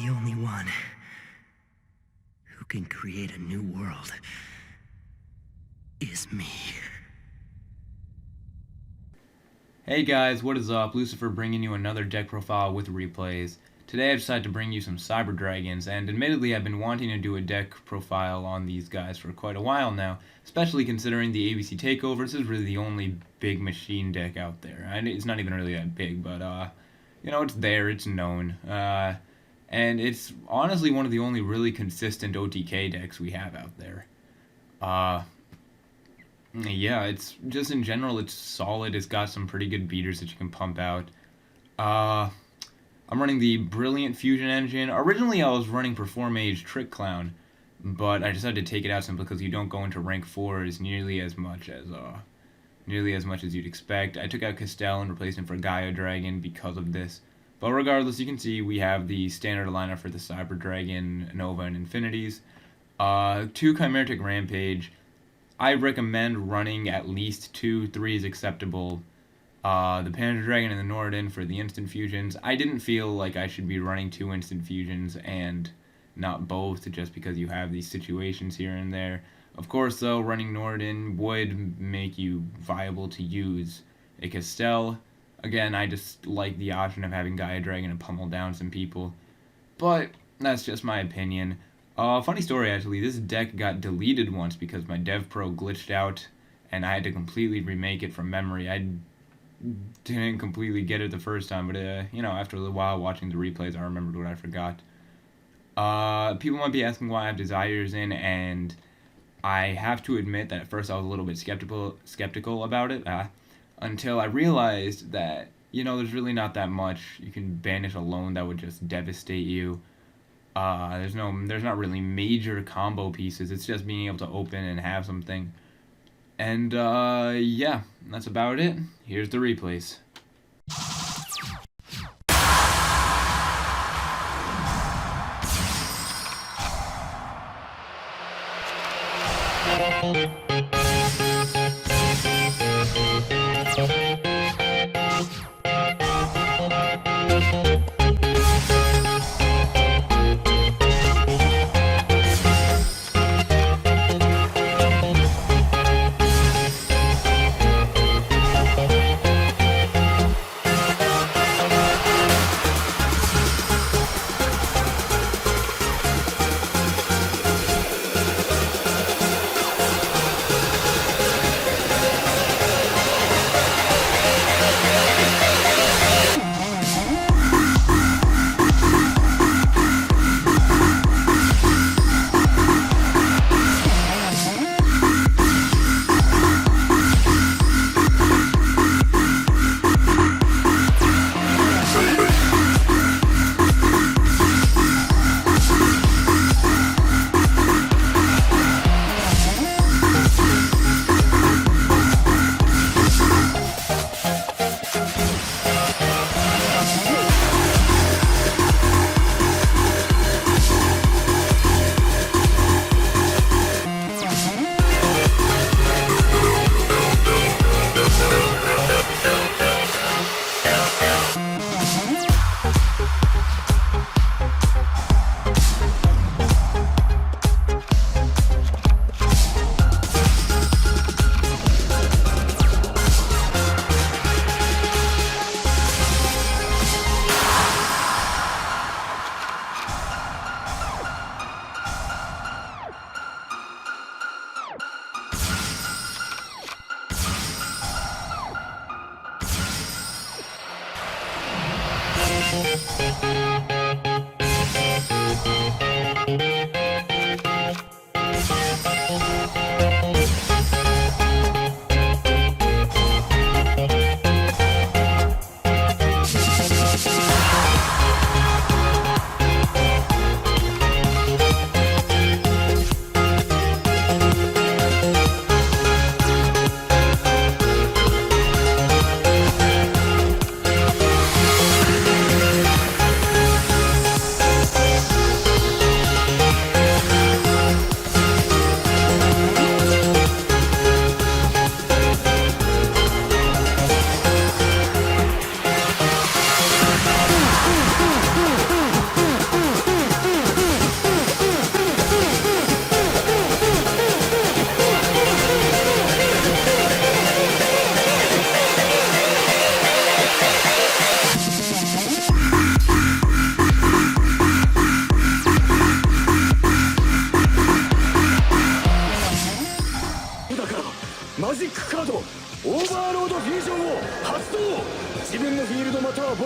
The only one who can create a new world is me. Hey guys, what is up? Lucifer bringing you another deck profile with replays. Today I decided to bring you some Cyber Dragons, and admittedly I've been wanting to do a deck profile on these guys for quite a while now, especially considering the ABC Takeover. This is really the only big machine deck out there. It's not even really that big, but you know, it's there, it's known. And it's honestly one of the only really consistent OTK decks we have out there. Yeah, it's just in general, it's solid. It's got some pretty good beaters that you can pump out. I'm running the Brilliant Fusion Engine. Originally, I was running Performage Trick Clown, but I decided to take it out simply because you don't go into rank 4s nearly as much as you'd expect. I took out Castell and replaced him for Gaia Dragon because of this. But regardless, you can see we have the standard lineup for the Cyber Dragon, Nova, and Infinities. 2 Chimeritic Rampage. I recommend running at least 2-3 is acceptable. The Panzer Dragon and the Noradin for the instant fusions. I didn't feel like I should be running 2 instant fusions and not both, just because you have these situations here and there. Of course, though, running Noradin would make you viable to use a Castell. Again, I just like the option of having Gaia Dragon and pummel down some people. But that's just my opinion. Funny story, actually, this deck got deleted once because my DevPro glitched out and I had to completely remake it from memory. I didn't completely get it the first time, but, you know, after a little while watching the replays, I remembered what I forgot. People might be asking why I have Desires in, and I have to admit that at first I was a little bit skeptical about it, until I realized that, you know, there's really not that much. You can banish alone that would just devastate you. There's not really major combo pieces. It's just being able to open and have something. And, yeah, that's about it. Here's the replays.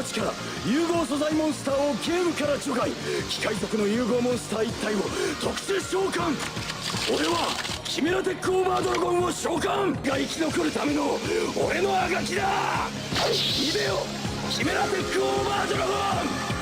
町から融合素材モンスターをゲームから除外。機械族の融合モンスター一体を特殊召喚。俺はキメラテックオーバードラゴンを召喚。が生き残るための俺のあがきだ。イベよ、キメラテックオーバードラゴン。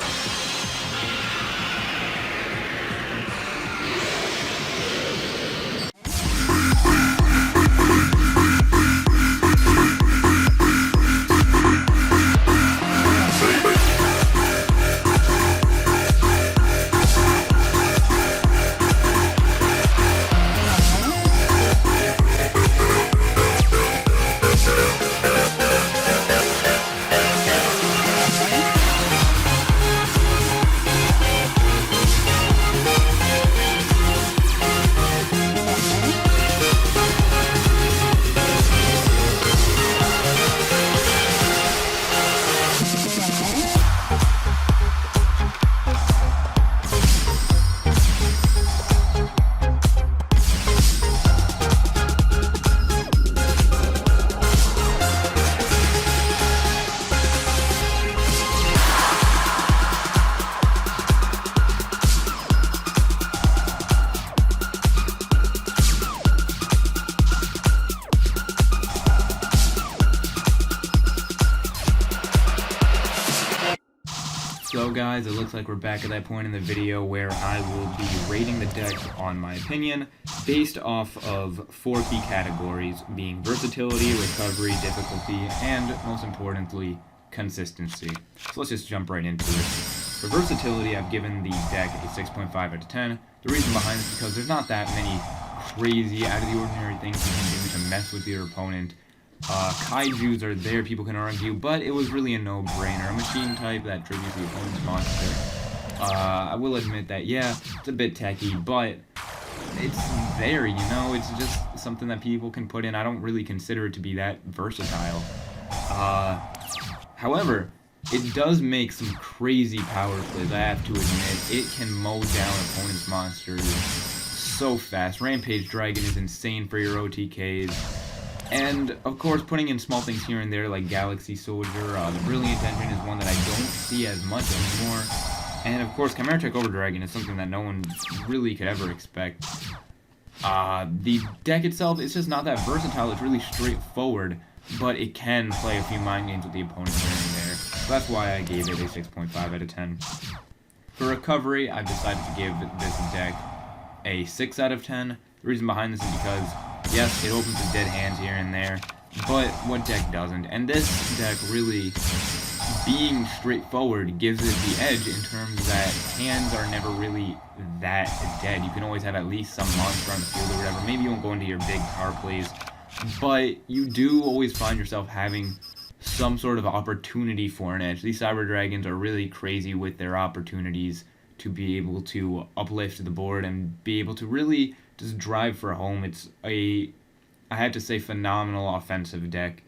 So guys, it looks like we're back at that point in the video where I will be rating the deck on my opinion based off of 4 key categories, being versatility, recovery, difficulty, and most importantly, consistency. So let's just jump right into it. For versatility, I've given the deck a 6.5 out of 10. The reason behind this is because there's not that many crazy, out of the ordinary things you can do to mess with your opponent. Kaijus are there, people can argue, but it was really a no-brainer. A machine type that triggers the opponent's monster. I will admit that, yeah, it's a bit techy, but it's there, you know? It's just something that people can put in. I don't really consider it to be that versatile. However, it does make some crazy power plays, I have to admit. It can mow down opponent's monsters so fast. Rampage Dragon is insane for your OTKs. And, of course, putting in small things here and there like Galaxy Soldier, the Brilliant Engine is one that I don't see as much anymore. And, of course, Chimera Takeover Dragon is something that no one really could ever expect. The deck itself is just not that versatile. It's really straightforward, but it can play a few mind games with the opponent here and there. So that's why I gave it a 6.5 out of 10. For recovery, I've decided to give this deck a 6 out of 10. The reason behind this is because, yes, it opens with dead hands here and there, but what deck doesn't? And this deck really, being straightforward, gives it the edge in terms that hands are never really that dead. You can always have at least some monster on the field or whatever. Maybe you won't go into your big power plays, but you do always find yourself having some sort of opportunity for an edge. These Cyber Dragons are really crazy with their opportunities to be able to uplift the board and be able to really just drive for home. It's I have to say, phenomenal offensive deck.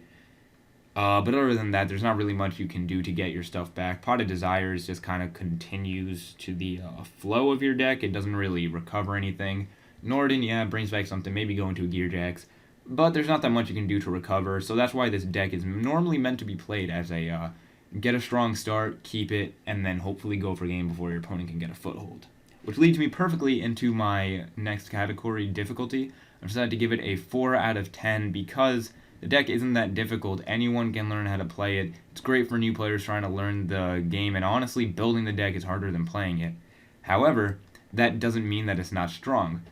But other than that, there's not really much you can do to get your stuff back. Pot of Desires just kind of continues to the flow of your deck. It doesn't really recover anything. Norden, yeah, brings back something, maybe go into a Gearjax. But there's not that much you can do to recover, so that's why this deck is normally meant to be played as a get a strong start, keep it, and then hopefully go for game before your opponent can get a foothold. Which leads me perfectly into my next category, difficulty. I've decided to give it a 4 out of 10 because the deck isn't that difficult. Anyone can learn how to play it. It's great for new players trying to learn the game, and honestly, building the deck is harder than playing it. However, that doesn't mean that it's not strong.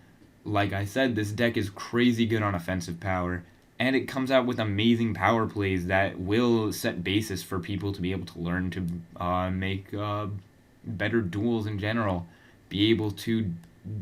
Like I said, this deck is crazy good on offensive power, and it comes out with amazing power plays that will set basis for people to be able to learn to make better duels in general, be able to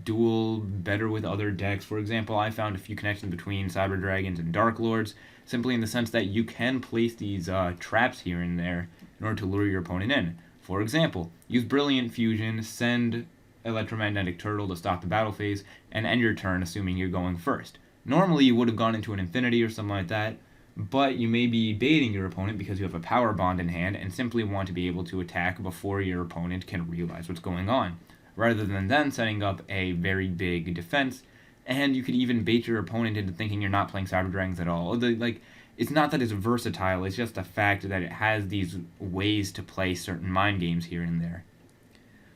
duel better with other decks. For example, I found a few connections between Cyber Dragons and Dark Lords, simply in the sense that you can place these traps here and there in order to lure your opponent in. For example, use Brilliant Fusion, send Electromagnetic Turtle to stop the battle phase, and end your turn assuming you're going first. Normally you would have gone into an Infinity or something like that, but you may be baiting your opponent because you have a Power Bond in hand and simply want to be able to attack before your opponent can realize what's going on, rather than then setting up a very big defense. And you could even bait your opponent into thinking you're not playing Cyber Dragons at all. it's not that it's versatile, it's just the fact that it has these ways to play certain mind games here and there.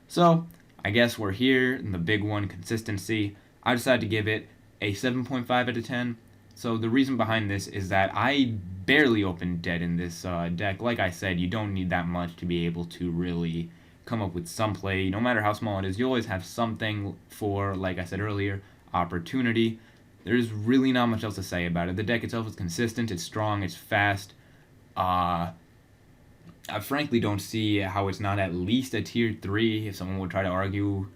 So, I guess we're here in the big one, consistency. I decided to give it a 7.5 out of 10. So the reason behind this is that I barely opened Dead in this deck. Like I said, you don't need that much to be able to really come up with some play. No matter how small it is, you always have something for, like I said earlier, opportunity. There's really not much else to say about it. The deck itself is consistent, it's strong, it's fast. I frankly don't see how it's not at least a tier 3. If someone would try to argue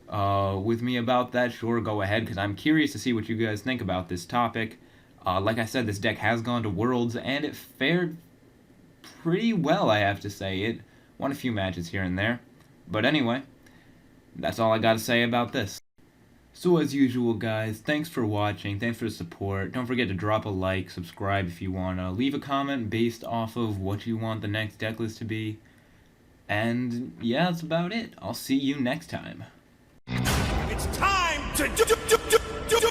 with me about that, sure, go ahead, because I'm curious to see what you guys think about this topic. Like I said, this deck has gone to Worlds, and it fared pretty well, I have to say. It won a few matches here and there. But anyway, that's all I got to say about this. So as usual, guys, thanks for watching, thanks for the support. Don't forget to drop a like, subscribe if you want to, leave a comment based off of what you want the next deck list to be. And yeah, that's about it. I'll see you next time. It's time to do